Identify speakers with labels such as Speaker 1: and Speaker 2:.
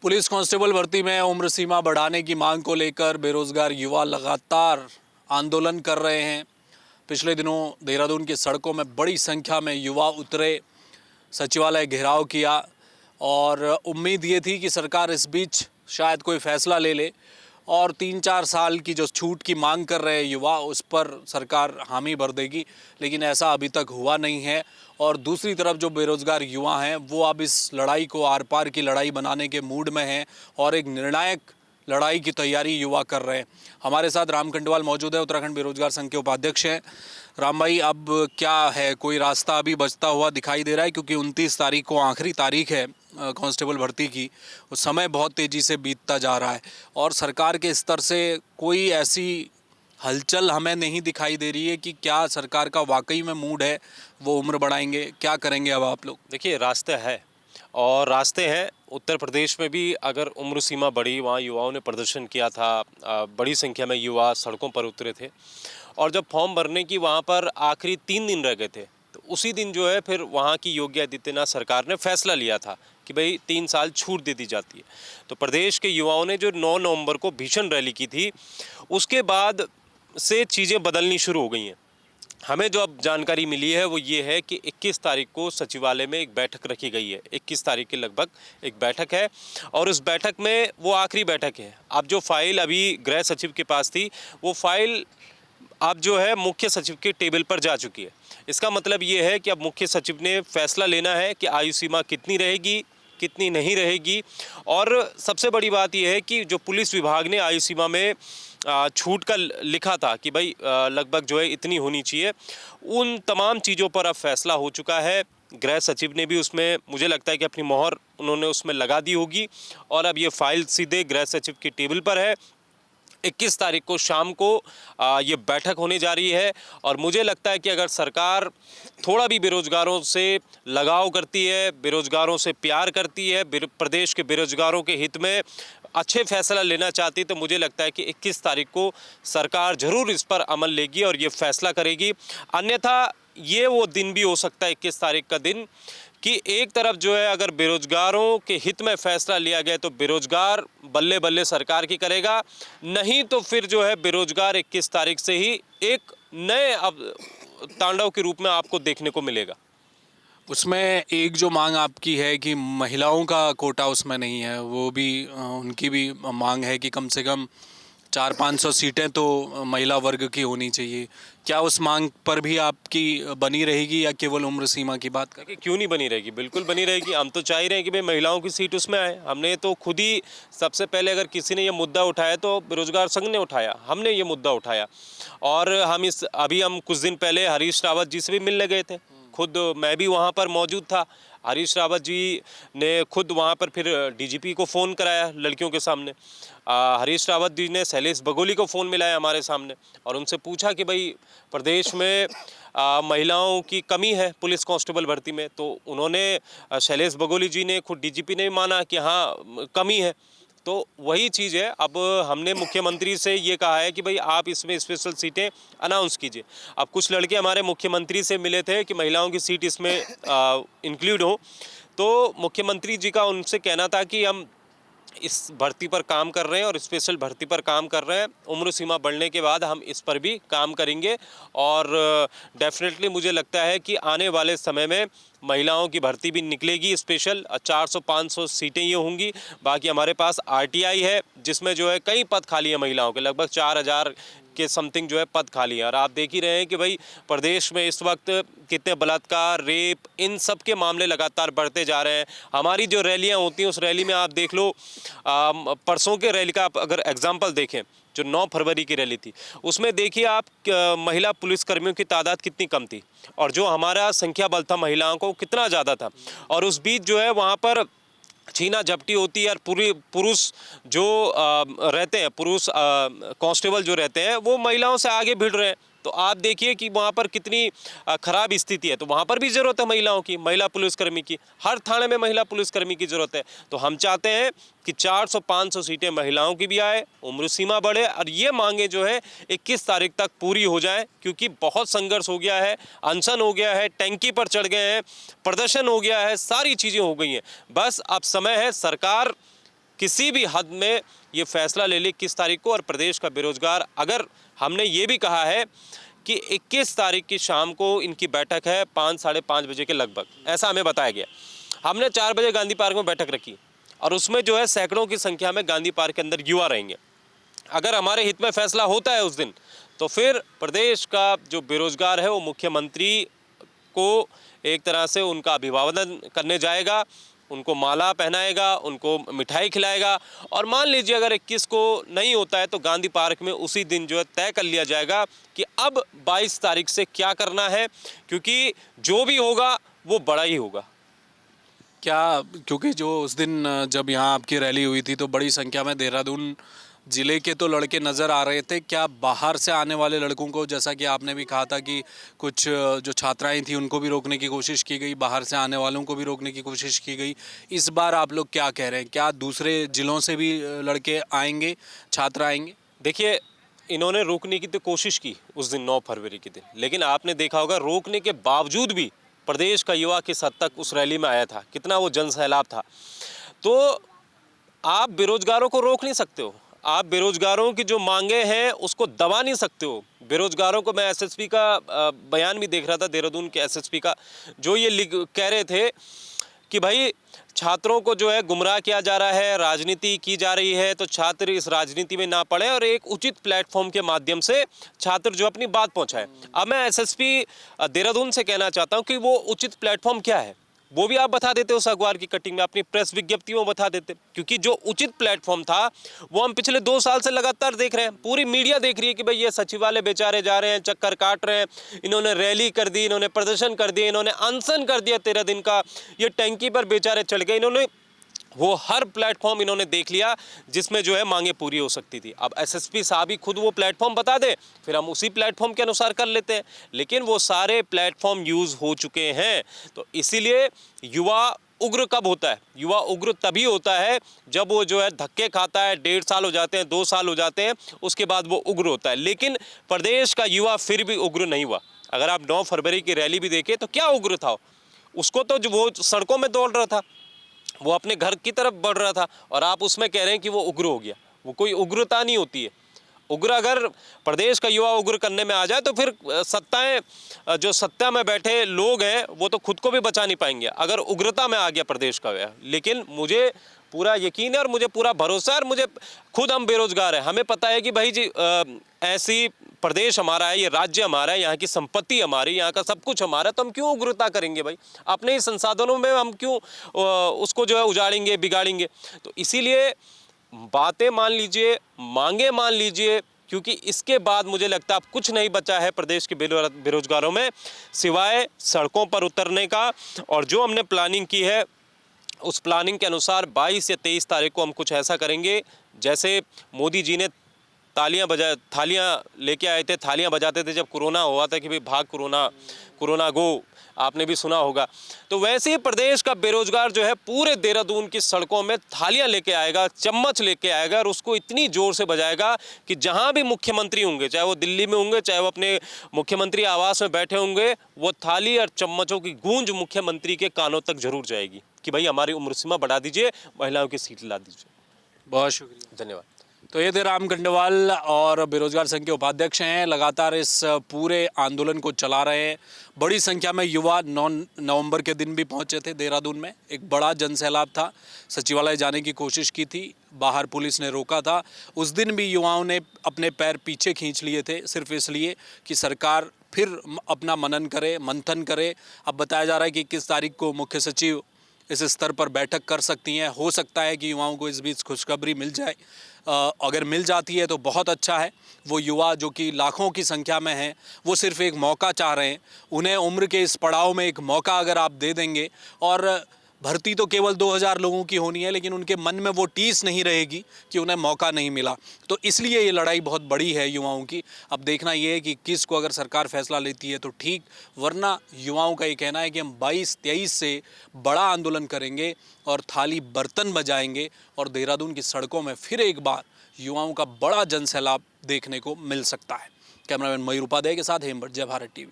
Speaker 1: Police constable भर्ती में उम्र सीमा बढ़ाने की मांग को लेकर बेरोजगार युवा लगातार आंदोलन कर रहे हैं। पिछले दिनों देहरादून की सड़कों में बड़ी संख्या में युवा उतरे, सचिवालय घेराव किया और उम्मीद ये थी कि सरकार इस बीच शायद कोई फैसला ले ले और 3-4 साल की जो छूट की मांग कर रहे युवा उस पर सरकार हामी भर देगी, लेकिन ऐसा अभी तक हुआ नहीं है। और दूसरी तरफ जो बेरोजगार युवा हैं वो अब इस लड़ाई को आर पार की लड़ाई बनाने के मूड में हैं और एक निर्णायक लड़ाई की तैयारी युवा कर रहे हैं। हमारे साथ राम खंडेलवाल मौजूद है, उत्तराखंड बेरोजगार संघ के उपाध्यक्ष हैं। राम भाई, अब क्या है, कोई रास्ता अभी बचता हुआ दिखाई दे रहा है? क्योंकि 29 तारीख को आखिरी तारीख है कांस्टेबल भर्ती की। उस समय बहुत तेज़ी से बीतता जा रहा है और सरकार के स्तर से कोई ऐसी हलचल हमें नहीं दिखाई दे रही है कि क्या सरकार का वाकई में मूड है वो उम्र बढ़ाएंगे। क्या करेंगे अब आप लोग?
Speaker 2: देखिए, रास्ते है और रास्ते हैं। उत्तर प्रदेश में भी अगर उम्र सीमा बढ़ी, वहाँ युवाओं ने प्रदर्शन किया था, बड़ी संख्या में युवा सड़कों पर उतरे थे और जब फॉर्म भरने की वहाँ पर आखिरी 3 दिन रह गए थे, तो उसी दिन जो है फिर वहाँ की योगी आदित्यनाथ सरकार ने फैसला लिया था कि भाई 3 साल छूट दे दी जाती है। तो प्रदेश के युवाओं ने जो 9 नवंबर को भीषण रैली की थी, उसके बाद से चीज़ें बदलनी शुरू हो गई हैं। हमें जो अब जानकारी मिली है वो ये है कि 21 तारीख को सचिवालय में एक बैठक रखी गई है। 21 तारीख के लगभग एक बैठक है और उस बैठक में वो आखिरी बैठक है। अब जो फाइल अभी गृह सचिव के पास थी, वो फाइल अब जो है मुख्य सचिव के टेबल पर जा चुकी है। इसका मतलब ये है कि अब मुख्य सचिव ने फैसला लेना है कि आयु सीमा कितनी रहेगी, कितनी नहीं रहेगी। और सबसे बड़ी बात यह है कि जो पुलिस विभाग ने आयु सीमा में छूट का लिखा था कि भाई लगभग जो है इतनी होनी चाहिए, उन तमाम चीज़ों पर अब फैसला हो चुका है। गृह सचिव ने भी उसमें, मुझे लगता है कि अपनी मोहर उन्होंने उसमें लगा दी होगी और अब ये फाइल सीधे गृह सचिव के टेबल पर है। 21 तारीख को शाम को ये बैठक होने जा रही है और मुझे लगता है कि अगर सरकार थोड़ा भी बेरोजगारों से लगाव करती है, बेरोजगारों से प्यार करती है, प्रदेश के बेरोजगारों के हित में अच्छे फैसला लेना चाहती, तो मुझे लगता है कि 21 तारीख को सरकार ज़रूर इस पर अमल लेगी और ये फैसला करेगी। अन्यथा ये वो दिन भी हो सकता है, 21 तारीख का दिन, कि एक तरफ जो है अगर बेरोजगारों के हित में फैसला लिया गया तो बेरोजगार बल्ले बल्ले सरकार की करेगा, नहीं तो फिर जो है बेरोजगार 21 तारीख से ही एक नए अब तांडव के रूप में आपको देखने को मिलेगा।
Speaker 1: उसमें एक जो मांग आपकी है कि महिलाओं का कोटा उसमें नहीं है, वो भी उनकी भी मांग है कि कम से कम 400-500 सीटें तो महिला वर्ग की होनी चाहिए। क्या उस मांग पर भी आपकी बनी रहेगी या केवल उम्र सीमा की बात करें?
Speaker 2: क्यों नहीं बनी रहेगी, बिल्कुल बनी रहेगी। हम तो चाह ही रहे हैं कि भाई महिलाओं की सीट उसमें आए। हमने तो खुद ही सबसे पहले, अगर किसी ने ये मुद्दा उठाया तो बेरोजगार संघ ने उठाया, हमने ये मुद्दा उठाया और हम कुछ दिन पहले हरीश रावत जी से भी मिलने गए थे। खुद मैं भी वहाँ पर मौजूद था। हरीश रावत जी ने खुद वहाँ पर फिर डीजीपी को फ़ोन कराया लड़कियों के सामने। हरीश रावत जी ने शैलेश बगोली को फ़ोन मिलाया हमारे सामने और उनसे पूछा कि भाई प्रदेश में महिलाओं की कमी है पुलिस कांस्टेबल भर्ती में। तो उन्होंने, शैलेश बगोली जी ने, खुद डीजीपी ने भी माना कि हाँ कमी है। तो वही चीज़ है, अब हमने मुख्यमंत्री से ये कहा है कि भाई आप इसमें स्पेशल सीटें अनाउंस कीजिए। अब कुछ लड़के हमारे मुख्यमंत्री से मिले थे कि महिलाओं की सीट इसमें इंक्लूड हो, तो मुख्यमंत्री जी का उनसे कहना था कि हम इस भर्ती पर काम कर रहे हैं और स्पेशल भर्ती पर काम कर रहे हैं। उम्र सीमा बढ़ने के बाद हम इस पर भी काम करेंगे और डेफिनेटली मुझे लगता है कि आने वाले समय में महिलाओं की भर्ती भी निकलेगी स्पेशल। 400-500 सीटें ये होंगी। बाकी हमारे पास आरटीआई है जिसमें जो है कई पद खाली हैं महिलाओं के, लगभग 4000 के समथिंग जो है पद खाली है। और आप देख ही रहे हैं कि भाई प्रदेश में इस वक्त कितने बलात्कार, रेप, इन सब के मामले लगातार बढ़ते जा रहे हैं। हमारी जो रैलियां होती हैं उस रैली में आप देख लो, परसों के रैली का आप अगर एग्जाम्पल देखें, जो 9 फरवरी की रैली थी, उसमें देखिए आप महिला पुलिसकर्मियों की तादाद कितनी कम थी और जो हमारा संख्या बल था महिलाओं को कितना ज़्यादा था। और उस बीच जो है वहाँ पर छीना झपटी होती है और पूरी पुरुष जो रहते हैं, पुरुष कांस्टेबल जो रहते हैं वो महिलाओं से आगे भिड़ रहे हैं। तो आप देखिए कि वहाँ पर कितनी ख़राब स्थिति है। तो वहाँ पर भी ज़रूरत है महिलाओं की, महिला पुलिसकर्मी की। हर थाने में महिला पुलिसकर्मी की ज़रूरत है। तो हम चाहते हैं कि 400-500 सीटें महिलाओं की भी आए, उम्र सीमा बढ़े और ये मांगे जो है 21 तारीख तक पूरी हो जाए, क्योंकि बहुत संघर्ष हो गया है, अनशन हो गया है, टंकी पर चढ़ गए हैं, प्रदर्शन हो गया है, सारी चीज़ें हो गई हैं। बस अब समय है सरकार किसी भी हद में ये फैसला ले ले 21 तारीख को। और प्रदेश का बेरोजगार, अगर हमने ये भी कहा है कि 21 तारीख की शाम को इनकी बैठक है 5 साढ़े 5 बजे के लगभग, ऐसा हमें बताया गया। हमने 4 बजे गांधी पार्क में बैठक रखी और उसमें जो है सैकड़ों की संख्या में गांधी पार्क के अंदर युवा रहेंगे। अगर हमारे हित में फैसला होता है उस दिन, तो फिर प्रदेश का जो बेरोजगार है वो मुख्यमंत्री को एक तरह से उनका अभिवादन करने जाएगा, उनको माला पहनाएगा, उनको मिठाई खिलाएगा। और मान लीजिए अगर 21 को नहीं होता है तो गांधी पार्क में उसी दिन जो है तय कर लिया जाएगा कि अब 22 तारीख से क्या करना है, क्योंकि जो भी होगा वो बड़ा ही होगा।
Speaker 1: क्या, क्योंकि जो उस दिन जब यहाँ आपकी रैली हुई थी तो बड़ी संख्या में देहरादून ज़िले के तो लड़के नज़र आ रहे थे, क्या बाहर से आने वाले लड़कों को, जैसा कि आपने भी कहा था कि कुछ जो छात्राएं थी उनको भी रोकने की कोशिश की गई, बाहर से आने वालों को भी रोकने की कोशिश की गई, इस बार आप लोग क्या कह रहे हैं? क्या दूसरे ज़िलों से भी लड़के आएंगे, छात्र आएंगे?
Speaker 2: देखिए, इन्होंने रोकने की तो कोशिश की उस दिन 9 फरवरी के दिन, लेकिन आपने देखा होगा रोकने के बावजूद भी प्रदेश का युवा किस हद तक उस रैली में आया था, कितना वो जन सैलाब था। तो आप बेरोजगारों को रोक नहीं सकते हो, आप बेरोजगारों की जो मांगे हैं उसको दबा नहीं सकते हो। बेरोजगारों को, मैं एसएसपी का बयान भी देख रहा था, देहरादून के एसएसपी का, जो ये कह रहे थे कि भाई छात्रों को जो है गुमराह किया जा रहा है, राजनीति की जा रही है, तो छात्र इस राजनीति में ना पड़े और एक उचित प्लेटफॉर्म के माध्यम से छात्र जो अपनी बात पहुंचाए। अब मैं एसएसपी देहरादून से कहना चाहता हूं कि वो उचित प्लेटफॉर्म क्या है वो भी आप बता देते उस अखबार की कटिंग में, अपनी प्रेस विज्ञप्ति में बता देते, क्योंकि जो उचित प्लेटफॉर्म था वो हम पिछले 2 साल से लगातार देख रहे हैं। पूरी मीडिया देख रही है कि भाई ये सचिवालय बेचारे जा रहे हैं, चक्कर काट रहे हैं, इन्होंने रैली कर दी, इन्होंने प्रदर्शन कर दिया, इन्होंने अनशन कर दिया 13 दिन का, ये टंकी पर बेचारे चढ़ गए। इन्होंने वो हर प्लेटफॉर्म इन्होंने देख लिया जिसमें जो है मांगे पूरी हो सकती थी। अब एसएसपी साहब ही खुद वो प्लेटफॉर्म बता दे, फिर हम उसी प्लेटफॉर्म के अनुसार कर लेते हैं, लेकिन वो सारे प्लेटफॉर्म यूज़ हो चुके हैं। तो इसीलिए युवा उग्र कब होता है? युवा उग्र तभी होता है जब वो जो है धक्के खाता है, 1.5 साल हो जाते हैं, 2 साल हो जाते हैं, उसके बाद वो उग्र होता है। लेकिन प्रदेश का युवा फिर भी उग्र नहीं हुआ। अगर आप 9 फरवरी की रैली भी देखें तो क्या उग्र था उसको, तो जो वो सड़कों में दौड़ रहा था, वो अपने घर की तरफ बढ़ रहा था, और आप उसमें कह रहे हैं कि वो उग्र हो गया। वो कोई उग्रता नहीं होती है। उग्र, अगर प्रदेश का युवा उग्र करने में आ जाए तो फिर जो सत्ता में बैठे लोग हैं वो तो खुद को भी बचा नहीं पाएंगे अगर उग्रता में आ गया प्रदेश का युवा। लेकिन मुझे पूरा यकीन है और मुझे पूरा भरोसा है, और मुझे खुद, हम बेरोजगार हैं, हमें पता है कि भाई जी ऐसी प्रदेश हमारा है, ये राज्य हमारा है, यहाँ की संपत्ति हमारी, यहाँ का सब कुछ हमारा है, तो हम क्यों उग्रता करेंगे भाई? अपने ही संसाधनों में हम क्यों उसको जो है उजाड़ेंगे, बिगाड़ेंगे? तो इसीलिए बातें मान लीजिए, मांगे मान लीजिए, क्योंकि इसके बाद मुझे लगता है अब कुछ नहीं बचा है प्रदेश के बेरोजगारों में सिवाय सड़कों पर उतरने का। और जो हमने प्लानिंग की है उस प्लानिंग के अनुसार 22 या 23 तारीख को हम कुछ ऐसा करेंगे जैसे मोदी जी ने थालियां लेके आए थे, थालियां बजाते थे जब कोरोना हुआ था कि भाई भाग कोरोना, कोरोना गो, आपने भी सुना होगा। तो वैसे ही प्रदेश का बेरोजगार जो है पूरे देहरादून की सड़कों में थालियां लेके आएगा, चम्मच लेके आएगा, और उसको इतनी जोर से बजाएगा कि जहां भी मुख्यमंत्री होंगे, चाहे वो दिल्ली में होंगे, चाहे वो अपने मुख्यमंत्री आवास में बैठे होंगे, वो थाली और चम्मचों की गूंज मुख्यमंत्री के कानों तक जरूर जाएगी कि भाई हमारी उम्र सीमा बढ़ा दीजिए, महिलाओं की सीट ला दीजिए।
Speaker 1: बहुत शुक्रिया,
Speaker 2: धन्यवाद।
Speaker 1: तो ये थे राम खंडेलवाल और बेरोजगार संघ के उपाध्यक्ष हैं, लगातार इस पूरे आंदोलन को चला रहे हैं। बड़ी संख्या में युवा 9 नवंबर के दिन भी पहुंचे थे देहरादून में, एक बड़ा जनसैलाब था, सचिवालय जाने की कोशिश की थी, बाहर पुलिस ने रोका था। उस दिन भी युवाओं ने अपने पैर पीछे खींच लिए थे, सिर्फ इसलिए कि सरकार फिर अपना मनन करे, मंथन करे। अब बताया जा रहा है कि 21 तारीख को मुख्य सचिव इस स्तर पर बैठक कर सकती हैं। हो सकता है कि युवाओं को इस बीच खुशखबरी मिल जाए, अगर मिल जाती है तो बहुत अच्छा है। वो युवा जो कि लाखों की संख्या में हैं, वो सिर्फ एक मौका चाह रहे हैं। उन्हें उम्र के इस पड़ाव में एक मौका अगर आप दे देंगे, और भर्ती तो केवल 2000 लोगों की होनी है, लेकिन उनके मन में वो टीस नहीं रहेगी कि उन्हें मौका नहीं मिला। तो इसलिए ये लड़ाई बहुत बड़ी है युवाओं की। अब देखना ये है कि किस को अगर सरकार फैसला लेती है तो ठीक, वरना युवाओं का ये कहना है कि हम 22-23 से बड़ा आंदोलन करेंगे और थाली बर्तन बजाएंगे, और देहरादून की सड़कों में फिर एक बार युवाओं का बड़ा जनसैलाब देखने को मिल सकता है। कैमरामैन मयूर उपाध्याय के साथ हेमंत, जय भारत टीवी।